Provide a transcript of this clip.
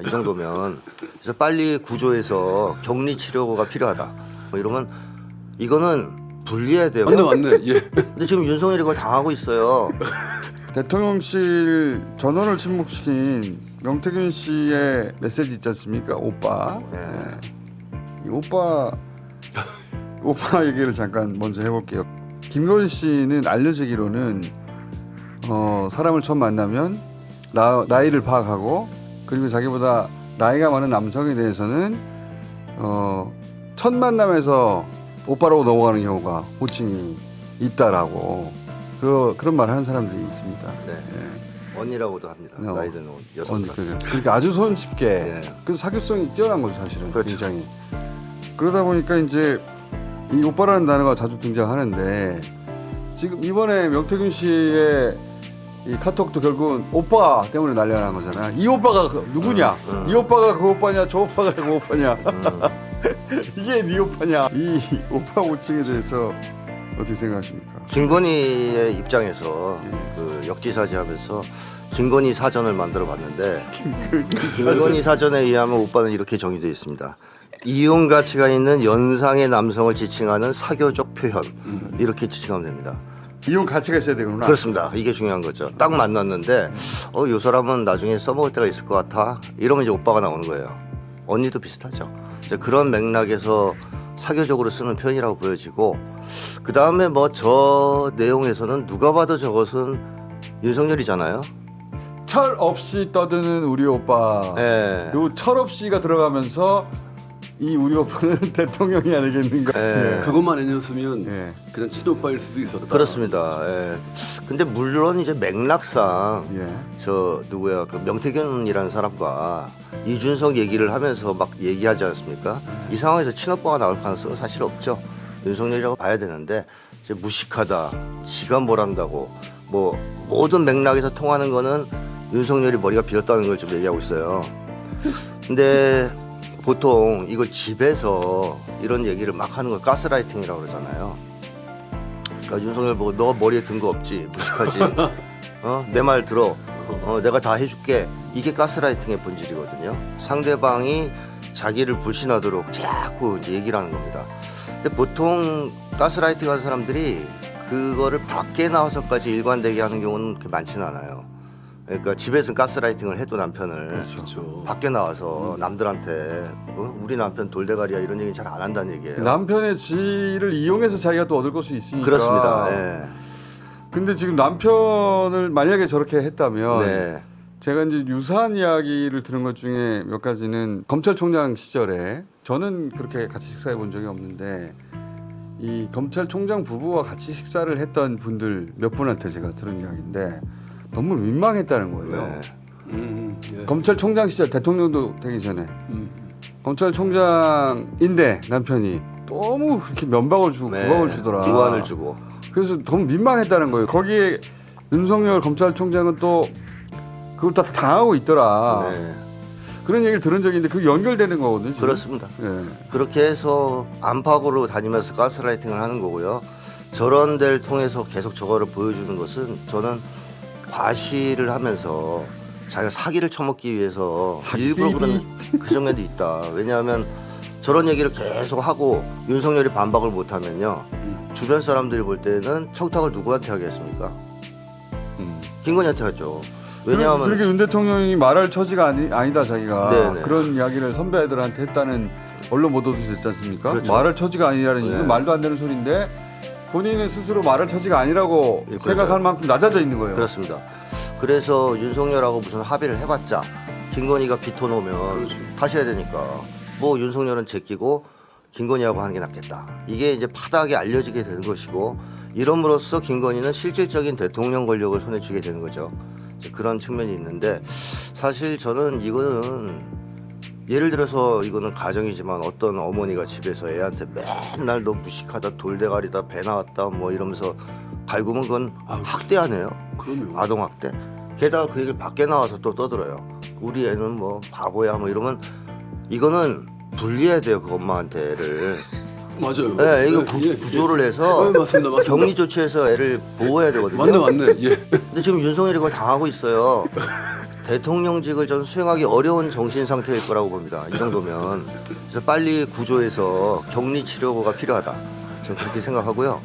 이 정도면 그래서 빨리 구조해서 격리 치료가 필요하다. 뭐 이러면 이거는 분리해야 돼요. 맞네. 예. 근데 지금 윤석열이 그걸 당하고 있어요. 대통령실 전원을 침묵시킨 명태균 씨의 메시지 있지 않습니까? 오빠. 네. 이 오빠 얘기를 잠깐 먼저 해볼게요. 김건희 씨는 알려지기로는 사람을 처음 만나면 나이를 파악하고 그리고 자기보다 나이가 많은 남성에 대해서는 첫 만남에서 오빠라고 넘어가는 경우가 호칭이 있다라고 그런 말을 하는 사람들이 있습니다. 네. 예. 언니라고도 합니다. 나이 드는 여성들. 그러니까 아주 손쉽게 네. 그래서 사교성이 뛰어난 거죠 사실은. 그렇죠. 굉장히 그러다 보니까 이제 이 오빠라는 단어가 자주 등장하는데 지금 이번에 명태균 씨의 이 카톡도 결국은 오빠 때문에 난리가 난 거잖아. 이 오빠가 누구냐? 이 오빠가 그 오빠냐? 저 오빠가 그 오빠냐? 이게 네 오빠냐? 이 오빠 호칭에 대해서 어떻게 생각하십니까? 김건희의 입장에서 그 역지사지하면서 김건희 사전을 만들어 봤는데 김건희 사전에 의하면 오빠는 이렇게 정의되어 있습니다. 이용 가치가 있는 연상의 남성을 지칭하는 사교적 표현 이렇게 지칭하면 됩니다. 이용 가치가 있어야 되구나. 그렇습니다. 이게 중요한 거죠. 딱 만났는데 이 사람은 나중에 써먹을 때가 있을 것 같아. 이러면 이제 오빠가 나오는 거예요. 언니도 비슷하죠. 이제 그런 맥락에서 사교적으로 쓰는 표현이라고 보여지고 그 다음에 뭐 저 내용에서는 누가 봐도 저것은 윤석열이잖아요. 철 없이 떠드는 우리 오빠. 예. 요 철 없이가 들어가면서 이 우리 오빠는 대통령이 아니겠는가. 예. 그것만 아니었으면 예. 그냥 친오빠일 수도 있었다. 그렇습니다. 예. 근데 물론 이제 맥락상 예. 저 누구야 그 명태균이라는 사람과 이준석 얘기를 하면서 막 얘기하지 않습니까? 이 상황에서 친오빠가 나올 가능성은 사실 없죠. 윤석열이라고 봐야 되는데 이제 무식하다, 지가 뭘 한다고 뭐 모든 맥락에서 통하는 거는 윤석열이 머리가 비었다는 걸 좀 얘기하고 있어요. 근데 보통 이거 집에서 이런 얘기를 막 하는 걸 가스라이팅이라고 그러잖아요. 그러니까 윤석열 보고 너 머리에 든 거 없지, 무식하지, 내 말 들어, 내가 다 해줄게. 이게 가스라이팅의 본질이거든요. 상대방이 자기를 불신하도록 자꾸 이제 얘기를 하는 겁니다. 근데 보통 가스라이팅 하는 사람들이 그거를 밖에 나와서까지 일관되게 하는 경우는 그렇게 많지는 않아요. 그러니까 집에서는 가스라이팅을 해도 남편을 그렇죠. 밖에 나와서 남들한테 우리 남편 돌대가리야 이런 얘기 잘 안 한다는 얘기예요. 남편의 지위를 이용해서 자기가 또 얻을 것이 있으니까. 그렇습니다. 예. 근데 지금 남편을 만약에 저렇게 했다면 네. 제가 이제 유사한 이야기를 들은 것 중에 몇 가지는 검찰총장 시절에 저는 그렇게 같이 식사해 본 적이 없는데 이 검찰총장 부부와 같이 식사를 했던 분들 몇 분한테 제가 들은 이야기인데 너무 민망했다는 거예요. 네. 예. 검찰총장 시절 대통령도 되기 전에 검찰총장인데 남편이 너무 그렇게 면박을 주고 네. 구박을 주더라. 기관을 주고. 그래서 너무 민망했다는 거예요. 거기에 윤석열 검찰총장은 또 그걸 다 당하고 있더라. 네. 그런 얘기를 들은 적이 있는데 그게 연결되는 거거든요. 지금? 그렇습니다. 예. 그렇게 해서 안팎으로 다니면서 가스라이팅을 하는 거고요. 저런 데를 통해서 계속 저거를 보여주는 것은 저는 과시를 하면서 자기가 사기를 쳐먹기 위해서 일부러 그런 그 정도도 있다. 왜냐하면 저런 얘기를 계속 하고 윤석열이 반박을 못하면요. 주변 사람들이 볼 때는 청탁을 누구한테 하겠습니까? 김건희한테 하죠. 왜냐하면 그렇게 윤 대통령이 말할 처지가 아니다 자기가 네네. 그런 이야기를 선배들한테 했다는 언론 보도도 됐지 않습니까? 그렇죠. 말할 처지가 아니라는 네. 이건 말도 안 되는 소리인데 본인은 스스로 말할 처지가 아니라고 그렇죠. 생각할 만큼 낮아져 있는 거예요. 그렇습니다. 그래서 윤석열하고 무슨 합의를 해봤자 김건희가 비토놓으면 그렇죠. 하셔야 되니까 뭐 윤석열은 제끼고 김건희하고 하는 게 낫겠다. 이게 이제 파닥에 알려지게 되는 것이고 이럼으로써 김건희는 실질적인 대통령 권력을 손에 쥐게 되는 거죠. 이제 그런 측면이 있는데 사실 저는 이거는 예를 들어서 이거는 가정이지만 어떤 어머니가 집에서 애한테 맨날 너 무식하다 돌대가리다 배 나왔다 뭐 이러면서 갈구면 그건 학대 아니에요? 그럼요. 아동학대. 게다가 그 얘기를 밖에 나와서 또 떠들어요. 우리 애는 뭐 바보야 뭐 이러면 이거는 분리해야 돼요 그 엄마한테를. 맞아요. 네, 이거 예, 구조를 해서 맞습니다. 격리 조치해서 애를 보호해야 되거든요. 맞네. 예. 근데 지금 윤석열이 그걸 당하고 있어요. 대통령직을 전 수행하기 어려운 정신 상태일 거라고 봅니다. 이 정도면. 그래서 빨리 구조해서 격리 치료가 필요하다. 저는 그렇게 생각하고요.